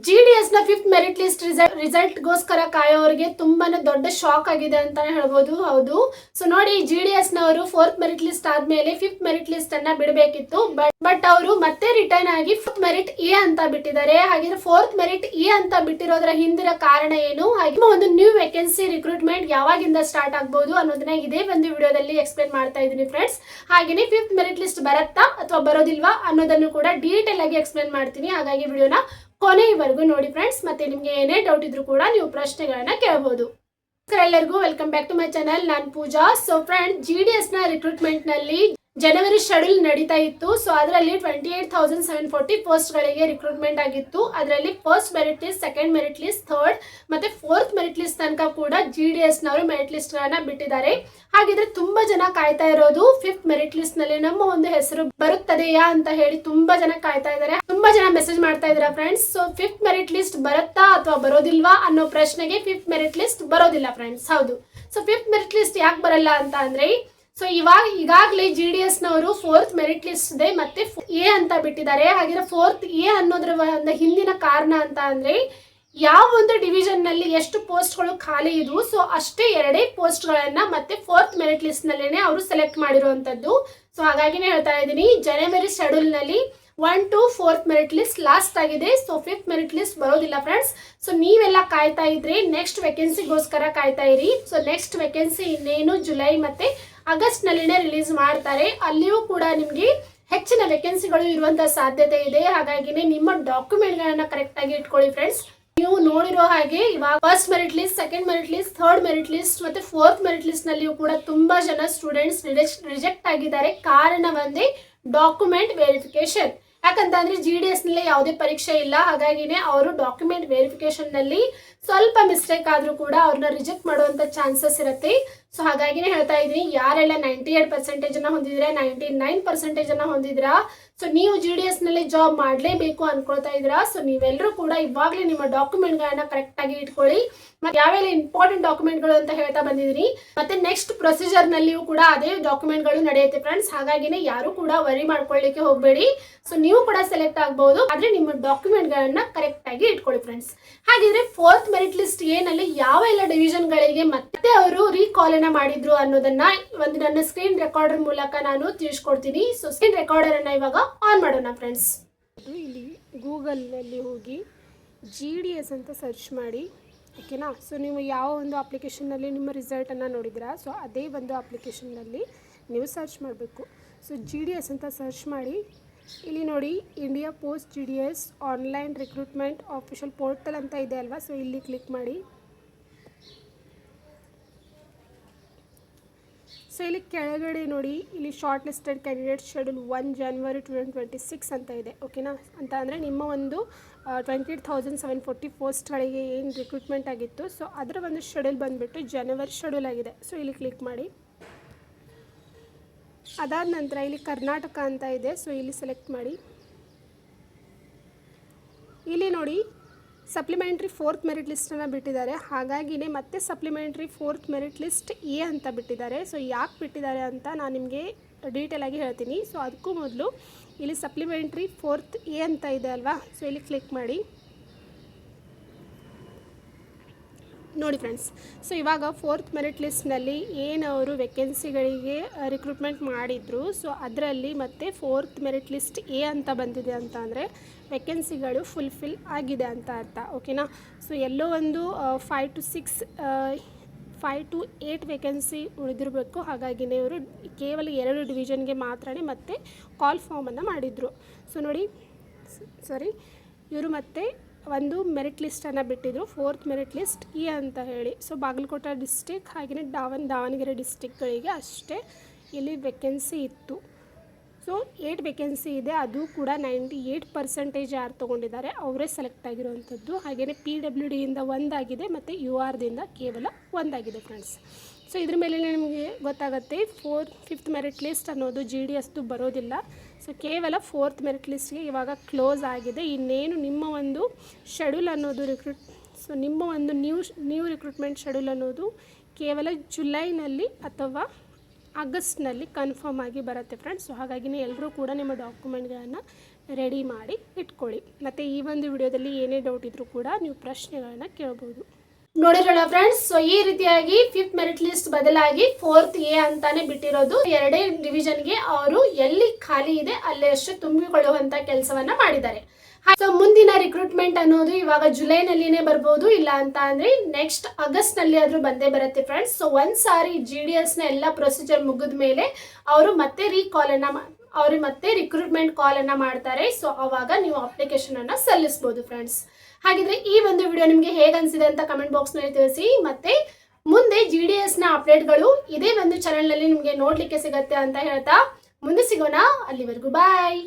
GDS ನ fifth merit list result ಗೋಸ್ಕರ ಕಾಯೋರಿಗೆ ತುಂಬಾನೇ ದೊಡ್ಡ ಶಾಕ್ ಆಗಿದೆ ಅಂತಾನೆ ಹೇಳ್ಬೋದು. ಹೌದು, ಸೊ ನೋಡಿ, GDS ನವರು ಫೋರ್ತ್ ಮೆರಿಟ್ ಲಿಸ್ಟ್ ಆದ್ಮೇಲೆ ಫಿಫ್ತ್ ಮೆರಿಟ್ ಲಿಸ್ಟ್ ಅನ್ನ ಬಿಡಬೇಕಿತ್ತು. ಬಟ್ ಅವರು ಮತ್ತೆ ರಿಟರ್ನ್ ಆಗಿ ಫಿಫ್ತ್ ಮೆರಿಟ್ ಎ ಅಂತ ಬಿಟ್ಟಿದ್ದಾರೆ. ಹಾಗಿದ್ರೆ ಫೋರ್ತ್ ಮೆರಿಟ್ ಎ ಅಂತ ಬಿಟ್ಟಿರೋದ್ರ ಹಿಂದಿನ ಕಾರಣ ಏನು, ಹಾಗೆ ಒಂದು ನ್ಯೂ ವೇಕೆನ್ಸಿ ರಿಕ್ರೂಟ್ಮೆಂಟ್ ಯಾವಾಗಿಂದ ಸ್ಟಾರ್ಟ್ ಆಗ್ಬಹುದು ಅನ್ನೋದನ್ನ ಇದೇ ಒಂದು ವಿಡಿಯೋದಲ್ಲಿ ಎಕ್ಸ್ಪ್ಲೇನ್ ಮಾಡ್ತಾ ಇದ್ದೀನಿ ಫ್ರೆಂಡ್ಸ್. ಹಾಗೇನೆ ಫಿಫ್ತ್ ಮೆರಿಟ್ ಲಿಸ್ಟ್ ಬರುತ್ತಾ ಅಥವಾ ಬರೋದಿಲ್ವಾ ಅನ್ನೋದನ್ನು ಕೂಡ ಡೀಟೇಲ್ ಆಗಿ ಎಕ್ಸ್ಪ್ಲೇನ್ ಮಾಡ್ತೀನಿ. ಹಾಗಾಗಿ ವಿಡಿಯೋನ ಕೊನೆಯವರೆಗೂ ನೋಡಿ ಫ್ರೆಂಡ್ಸ್. ಮತ್ತೆ ನಿಮ್ಗೆ ಏನೇ ಡೌಟ್ ಇದ್ರೂ ಕೂಡ ನೀವು ಪ್ರಶ್ನೆಗಳನ್ನ ಕೇಳಬಹುದು. ಎಲ್ಲರಿಗೂ welcome back to my channel. ನಾನು ಪೂಜಾ. ಸೊ ಫ್ರೆಂಡ್ಸ್, GDS ನ ರಿಕ್ರೂಟ್ಮೆಂಟ್ ನಲ್ಲಿ ಜನವರಿ ಶೆಡ್ಯೂಲ್ ನಡೀತಾ ಇತ್ತು. ಸೊ ಅದರಲ್ಲಿ 28,740 ಪೋಸ್ಟ್ ಗಳಿಗೆ ರಿಕ್ರೂಟ್ಮೆಂಟ್ ಆಗಿತ್ತು. ಅದರಲ್ಲಿ first merit list, second merit list, third ಮತ್ತೆ ಫೋರ್ತ್ ಮೆರಿಟ್ ಲಿಸ್ಟ್ ತನಕ ಕೂಡ GDS ನವರು ಮೆರಿಟ್ ಲಿಸ್ಟ್ ಗಳನ್ನ ಬಿಟ್ಟಿದ್ದಾರೆ. ಹಾಗಿದ್ರೆ ತುಂಬಾ ಜನ ಕಾಯ್ತಾ ಇರೋದು ಫಿಫ್ತ್ ಮೆರಿಟ್ ಲಿಸ್ಟ್ ನಲ್ಲಿ ನಮ್ಮ ಒಂದು ಹೆಸರು ಬರುತ್ತದೆಯಾ ಅಂತ ಹೇಳಿ ತುಂಬಾ ಜನ ಕಾಯ್ತಾ ಇದ್ದಾರೆ. ತುಂಬಾ ಜನ ಮೆಸೇಜ್ ಮಾಡ್ತಾ ಇದ್ದಾರೆ friends. So fifth merit list ಬರುತ್ತಾ ಅಥವಾ ಬರೋದಿಲ್ವಾ ಅನ್ನೋ ಪ್ರಶ್ನೆಗೆ ಫಿಫ್ತ್ ಮೆರಿಟ್ ಲಿಸ್ಟ್ ಬರೋದಿಲ್ಲ ಫ್ರೆಂಡ್ಸ್. ಹೌದು, ಸೊ ಫಿಫ್ತ್ ಮೆರಿಟ್ ಲಿಸ್ಟ್ ಯಾಕೆ ಬರಲ್ಲ ಅಂತ ಅಂದ್ರೆ, ಸೊ ಈಗಾಗಲೇ GDS ನವರು ಫೋರ್ತ್ ಮೆರಿಟ್ ಲಿಸ್ಟ್ ಇದೆ ಮತ್ತೆ ಎ ಅಂತ ಬಿಟ್ಟಿದ್ದಾರೆ. ಹಾಗೆ ಫೋರ್ತ್ ಎ ಅನ್ನೋದ್ರ ಒಂದು ಹಿಂದಿನ ಕಾರಣ ಅಂತ ಅಂದ್ರೆ, ಯಾವ ಒಂದು ಡಿವಿಷನ್ ನಲ್ಲಿ ಎಷ್ಟು ಪೋಸ್ಟ್ ಗಳು ಖಾಲಿ ಇದ್ವು, ಸೊ ಅಷ್ಟೇ ಎರಡೇ ಪೋಸ್ಟ್ ಗಳನ್ನ ಮತ್ತೆ ಫೋರ್ತ್ ಮೆರಿಟ್ ಲಿಸ್ಟ್ ನಲ್ಲೇನೆ ಅವರು ಸೆಲೆಕ್ಟ್ ಮಾಡಿರುವಂತದ್ದು. ಸೊ ಹಾಗಾಗಿನೇ ಹೇಳ್ತಾ ಇದ್ದೀನಿ, ಜನವರಿ ಶೆಡ್ಯೂಲ್ ನಲ್ಲಿ 1 to 4th merit list last ಆಗಿದೆ. ಸೊ ಫಿಫ್ತ್ ಮೆರಿಟ್ ಲಿಸ್ಟ್ ಬರೋದಿಲ್ಲ ಫ್ರೆಂಡ್ಸ್. ಸೊ ನೀವೆಲ್ಲ ಕಾಯ್ತಾ ಇದ್ರೆ ನೆಕ್ಸ್ಟ್ ವೇಕೆನ್ಸಿಗೋಸ್ಕರ ಕಾಯ್ತಾ ಇರಿ. ಸೊ ನೆಕ್ಸ್ಟ್ ವೇಕೆನ್ಸಿ ಇನ್ನೇನು ಜುಲೈ ಮತ್ತೆ ಆಗಸ್ಟ್ ನಲ್ಲಿನೇ ರಿಲೀಸ್ ಮಾಡ್ತಾರೆ. ಅಲ್ಲಿಯೂ ಕೂಡ ನಿಮ್ಗೆ ಹೆಚ್ಚಿನ ವೇಕೆನ್ಸಿಗಳು ಇರುವಂತಹ ಸಾಧ್ಯತೆ ಇದೆ. ಹಾಗಾಗಿನೇ ನಿಮ್ಮ ಡಾಕ್ಯುಮೆಂಟ್ ಗಳನ್ನ ಕರೆಕ್ಟ್ ಆಗಿ ಇಟ್ಕೊಳ್ಳಿ ಫ್ರೆಂಡ್ಸ್. ನೀವು ನೋಡಿರೋ ಹಾಗೆ ಇವಾಗ first merit list, second merit list, third merit list ಮತ್ತೆ ಫೋರ್ತ್ ಮೆರಿಟ್ ಲಿಸ್ಟ್ ನಲ್ಲಿಯೂ ಕೂಡ ತುಂಬಾ ಜನ ಸ್ಟೂಡೆಂಟ್ಸ್ ರಿಜೆಕ್ಟ್ ಆಗಿದ್ದಾರೆ. ಕಾರಣ ಒಂದೇ ಡಾಕ್ಯುಮೆಂಟ್ ವೆರಿಫಿಕೇಶನ್. ಯಾಕಂತಂದ್ರೆ GDS ನಲ್ಲಿ ಯಾವುದೇ ಪರೀಕ್ಷೆ ಇಲ್ಲ. ಹಾಗಾಗಿನೇ ಅವರು ಡಾಕ್ಯುಮೆಂಟ್ ವೆರಿಫಿಕೇಶನ್ ನಲ್ಲಿ ಸ್ವಲ್ಪ ಮಿಸ್ಟೇಕ್ ಆದ್ರೂ ಕೂಡ ಅವ್ರನ್ನ ರಿಜೆಕ್ಟ್ ಮಾಡುವಂತ ಚಾನ್ಸಸ್ ಇರುತ್ತೆ. ಸೊ ಹಾಗಾಗಿನೇ ಹೇಳ್ತಾ ಇದ್ದೀನಿ, ಯಾರೆಲ್ಲ 98% ಅನ್ನ ಹೊಂದಿದ್ರೆ, 99% ಅನ್ನ ಹೊಂದಿದ್ರಾ, ಸೊ ನೀವು GDS ನಲ್ಲಿ ಜಾಬ್ ಮಾಡಲೇಬೇಕು ಅನ್ಕೊಳ್ತಾ ಇದ್ದೀರಾ, ಸೊ ನೀವೆಲ್ಲರೂ ಕೂಡ ಇವಾಗಲೇ ನಿಮ್ಮ ಡಾಕ್ಯುಮೆಂಟ್ ಗಳನ್ನ ಕರೆಕ್ಟ್ ಆಗಿ ಇಟ್ಕೊಳ್ಳಿ. ಮತ್ತೆ ಯಾವೆಲ್ಲ ಇಂಪಾರ್ಟೆಂಟ್ ಡಾಕ್ಯುಮೆಂಟ್ ಗಳು ಅಂತ ಹೇಳ್ತಾ ಬಂದಿದ್ದೀನಿ. ಮತ್ತೆ ನೆಕ್ಸ್ಟ್ ಪ್ರೊಸೀಜರ್ ನಲ್ಲಿಯೂ ಕೂಡ ಅದೇ ಡಾಕ್ಯುಮೆಂಟ್ ಗಳು ನಡೆಯುತ್ತೆ ಫ್ರೆಂಡ್ಸ್. ಹಾಗಾಗಿನೇ ಯಾರು ಕೂಡ ವರಿ ಮಾಡ್ಕೊಳ್ಳಿಕ್ಕೆ ಹೋಗಬೇಡಿ. ಸೊ ನೀವು ಕೂಡ ಸೆಲೆಕ್ಟ್ ಆಗಬಹುದು, ಆದ್ರೆ ನಿಮ್ಮ ಡಾಕ್ಯುಮೆಂಟ್ ಗಳನ್ನ ಕರೆಕ್ಟ್ ಆಗಿ ಇಟ್ಕೊಳ್ಳಿ ಫ್ರೆಂಡ್ಸ್. ಹಾಗಿದ್ರೆ ಫೋರ್ತ್ ಮೆರಿಟ್ ಲಿಸ್ಟ್ ಏನಲ್ಲಿ ಯಾವ ಎಲ್ಲ ಡಿವಿಷನ್ ಗಳಿಗೆ ಮತ್ತೆ ಅವರು ರೀಕಾಲ್ ಅನ್ನ ಮಾಡಿದ್ರು ಅನ್ನೋದನ್ನ ಒಂದು ನನ್ನ ಸ್ಕ್ರೀನ್ ರೆಕಾರ್ಡರ್ ಮೂಲಕ ನಾನು ತಿಳಿಸ್ಕೊಡ್ತೀನಿ. ಸೊ ಸ್ಕ್ರೀನ್ ರೆಕಾರ್ಡರ್ ಅನ್ನ ಇವಾಗ ಆನ್ ಮಾಡೋಣ ಫ್ರೆಂಡ್ಸ್. ಇಲ್ಲಿ ಗೂಗಲ್ ನಲ್ಲಿ ಹೋಗಿ GDS ಅಂತ ಸರ್ಚ್ ಮಾಡಿ, ಓಕೆನಾ. ಸೊ ನೀವು ಯಾವ ಒಂದು ಅಪ್ಲಿಕೇಶನ್ನಲ್ಲಿ ನಿಮ್ಮ ರಿಸಲ್ಟನ್ನು ನೋಡಿದ್ದೀರಾ, ಸೊ ಅದೇ ಒಂದು ಅಪ್ಲಿಕೇಶನ್ನಲ್ಲಿ ನೀವು ಸರ್ಚ್ ಮಾಡಬೇಕು. ಸೊ GDS ಅಂತ ಸರ್ಚ್ ಮಾಡಿ, ಇಲ್ಲಿ ನೋಡಿ India post GDS online recruitment official portal ಅಂತ ಇದೆ ಅಲ್ವಾ. ಸೊ ಇಲ್ಲಿ ಕ್ಲಿಕ್ ಮಾಡಿ. ಸೊ ಇಲ್ಲಿ ಕೆಳಗಡೆ ನೋಡಿ, ಇಲ್ಲಿ short listed candidate schedule 1 January 2026 ಅಂತ ಇದೆ, ಓಕೆನಾ. ಅಂತ ಅಂದರೆ ನಿಮ್ಮ ಒಂದು 28,740 ಪೋಸ್ಟ್ಗಳಿಗೆ ಏನು ರಿಕ್ರೂಟ್ಮೆಂಟ್ ಆಗಿತ್ತು, ಸೊ ಅದರ ಒಂದು ಶೆಡ್ಯೂಲ್ ಬಂದುಬಿಟ್ಟು ಜನವರಿ ಶೆಡ್ಯೂಲ್ ಆಗಿದೆ. ಸೊ ಇಲ್ಲಿ ಕ್ಲಿಕ್ ಮಾಡಿ. ಅದಾದ ನಂತರ ಇಲ್ಲಿ ಕರ್ನಾಟಕ ಅಂತ ಇದೆ. ಸೊ ಇಲ್ಲಿ ಸೆಲೆಕ್ಟ್ ಮಾಡಿ. ಇಲ್ಲಿ ನೋಡಿ, ಸಪ್ಲಿಮೆಂಟ್ರಿ ಫೋರ್ತ್ ಮೆರಿಟ್ ಲಿಸ್ಟನ್ನು ಬಿಟ್ಟಿದ್ದಾರೆ. ಹಾಗಾಗಿನೇ ಮತ್ತೆ supplementary fourth merit list A ಅಂತ ಬಿಟ್ಟಿದ್ದಾರೆ. ಸೊ ಯಾಕೆ ಬಿಟ್ಟಿದ್ದಾರೆ ಅಂತ ನಾನು ನಿಮಗೆ ಡೀಟೇಲಾಗಿ ಹೇಳ್ತೀನಿ. ಸೊ ಅದಕ್ಕೂ ಮೊದಲು ಇಲ್ಲಿ ಸಪ್ಲಿಮೆಂಟ್ರಿ ಫೋರ್ತ್ ಎ ಅಂತ ಇದೆ ಅಲ್ವಾ. ಸೊ ಇಲ್ಲಿ ಕ್ಲಿಕ್ ಮಾಡಿ ನೋಡಿ ಫ್ರೆಂಡ್ಸ್. ಸೊ ಇವಾಗ ಫೋರ್ತ್ ಮೆರಿಟ್ ಲಿಸ್ಟ್ನಲ್ಲಿ ಏನು ಅವರು ವೇಕೆನ್ಸಿಗಳಿಗೆ ರಿಕ್ರೂಟ್ಮೆಂಟ್ ಮಾಡಿದ್ರು, ಸೊ ಅದರಲ್ಲಿ ಮತ್ತೆ ಫೋರ್ತ್ ಮೆರಿಟ್ ಲಿಸ್ಟ್ ಎ ಅಂತ ಬಂದಿದೆ ಅಂತ ಅಂದರೆ ವೇಕೆನ್ಸಿಗಳು ಫುಲ್ಫಿಲ್ ಆಗಿದೆ ಅಂತ ಅರ್ಥ, ಓಕೆನಾ. ಸೊ ಎಲ್ಲೋ ಒಂದು 5 to 8 ವೇಕೆನ್ಸಿ ಉಳಿದಿರಬೇಕು. ಹಾಗಾಗಿನೇ ಇವರು ಕೇವಲ 2 ಡಿವಿಷನ್ಗೆ ಮಾತ್ರ ಮತ್ತೆ ಕಾಲ್ ಫಾರ್ಮನ್ನು ಮಾಡಿದರು. ಸೊ ನೋಡಿ, ಇವರು ಮತ್ತೆ ಒಂದು ಮೆರಿಟ್ ಲಿಸ್ಟನ್ನು ಬಿಟ್ಟಿದ್ರು, ಫೋರ್ತ್ ಮೆರಿಟ್ ಲಿಸ್ಟ್ ಎ ಅಂತ ಹೇಳಿ. ಸೊ ಬಾಗಲಕೋಟೆ ಡಿಸ್ಟಿಕ್ ಹಾಗೆಯೇ ದಾವಣಗೆರೆ ಡಿಸ್ಟಿಕ್ಗಳಿಗೆ ಅಷ್ಟೇ ಇಲ್ಲಿ ವೇಕೆನ್ಸಿ ಇತ್ತು. ಸೊ 8 ವೇಕೆನ್ಸಿ ಇದೆ, ಅದು ಕೂಡ 98% ಯಾರು ತೊಗೊಂಡಿದ್ದಾರೆ ಅವರೇ ಸೆಲೆಕ್ಟ್ ಆಗಿರುವಂಥದ್ದು. ಹಾಗೆಯೇ PWDಯಿಂದ 1 ಆಗಿದೆ ಮತ್ತು URದಿಂದ ಕೇವಲ 1 ಆಗಿದೆ ಫ್ರೆಂಡ್ಸ್. ಸೊ ಇದ್ರ ಮೇಲೆ ನಿಮಗೆ ಗೊತ್ತಾಗುತ್ತೆ ಫಿಫ್ತ್ ಮೆರಿಟ್ ಲಿಸ್ಟ್ ಅನ್ನೋದು GDSದು ಬರೋದಿಲ್ಲ. ಸೊ ಕೇವಲ ಫೋರ್ತ್ ಮೆರಿಟ್ ಲಿಸ್ಟ್ಗೆ ಇವಾಗ ಕ್ಲೋಸ್ ಆಗಿದೆ. ಇನ್ನೇನು ನಿಮ್ಮ ಒಂದು ಶೆಡ್ಯೂಲ್ ಅನ್ನೋದು ನಿಮ್ಮ ಒಂದು ನ್ಯೂ ರಿಕ್ರೂಟ್ಮೆಂಟ್ ಶೆಡ್ಯೂಲ್ ಅನ್ನೋದು ಕೇವಲ ಜುಲೈನಲ್ಲಿ ಅಥವಾ ಆಗಸ್ಟ್ನಲ್ಲಿ ಕನ್ಫರ್ಮ್ ಆಗಿ ಬರುತ್ತೆ ಫ್ರೆಂಡ್ಸ್. ಸೊ ಹಾಗಾಗಿನೇ ಎಲ್ಲರೂ ಕೂಡ ನಿಮ್ಮ ಡಾಕ್ಯುಮೆಂಟ್ಗಳನ್ನು ರೆಡಿ ಮಾಡಿ ಇಟ್ಕೊಳ್ಳಿ. ಮತ್ತು ಈ ಒಂದು ವಿಡಿಯೋದಲ್ಲಿ ಏನೇ ಡೌಟ್ ಇದ್ರೂ ಕೂಡ ನೀವು ಪ್ರಶ್ನೆಗಳನ್ನ ಕೇಳ್ಬೋದು. ನೋಡಿರಲ್ಲ ಫ್ರೆಂಡ್ಸ್, ಸೊ ಈ ರೀತಿಯಾಗಿ 5th ಮೆರಿಟ್ ಲಿಸ್ಟ್ ಬದಲಾಗಿ 4th A ಅಂತಾನೆ ಬಿಟ್ಟಿರೋದು. 2 ಡಿವಿಷನ್ಗೆ ಅವರು ಎಲ್ಲಿ ಖಾಲಿ ಇದೆ ಅಲ್ಲೇ ಅಷ್ಟೇ ತುಂಬಿಕೊಳ್ಳುವಂತ ಕೆಲಸವನ್ನ ಮಾಡಿದ್ದಾರೆ. ಸೊ ಮುಂದಿನ ರಿಕ್ರೂಟ್ಮೆಂಟ್ ಅನ್ನೋದು ಇವಾಗ ಜುಲೈನಲ್ಲಿನೇ ಬರ್ಬೋದು, ಇಲ್ಲ ಅಂತ ಅಂದ್ರೆ ನೆಕ್ಸ್ಟ್ ಆಗಸ್ಟ್ ನಲ್ಲಿ ಆದ್ರೂ ಬಂದೇ ಬರುತ್ತೆ ಫ್ರೆಂಡ್ಸ್. ಸೊ ಒಂದ್ ಸಾರಿ GDS ನ ಎಲ್ಲ ಪ್ರೊಸೀಜರ್ ಮುಗಿದ ಮೇಲೆ ಅವರು ಮತ್ತೆ ರಿಕ್ರೂಟ್ಮೆಂಟ್ ಕಾಲ್ ಅನ್ನ ಮಾಡ್ತಾರೆ. ಸೊ ಅವಾಗ ನೀವು ಅಪ್ಲಿಕೇಶನ್ ಅನ್ನ ಸಲ್ಲಿಸಬಹುದು ಫ್ರೆಂಡ್ಸ್. ಹಾಗಿದ್ರೆ ಈ ಒಂದು ವಿಡಿಯೋ ನಿಮಗೆ ಹೇಗೆ ಅನ್ಸಿದೆ ಅಂತ ಕಮೆಂಟ್ ಬಾಕ್ಸ್ ನಲ್ಲಿ ತಿಳಿಸಿ. ಮತ್ತೆ ಮುಂದೆ GDS ನ ಅಪ್ಡೇಟ್ಗಳು ಇದೇ ಒಂದು ಚಾನೆಲ್ ನಲ್ಲಿ ನಿಮಗೆ ನೋಡ್ಲಿಕ್ಕೆ ಸಿಗತ್ತೆ ಅಂತ ಹೇಳ್ತಾ ಮುಂದೆ ಸಿಗೋಣ. ಅಲ್ಲಿವರೆಗೂ ಬಾಯ್.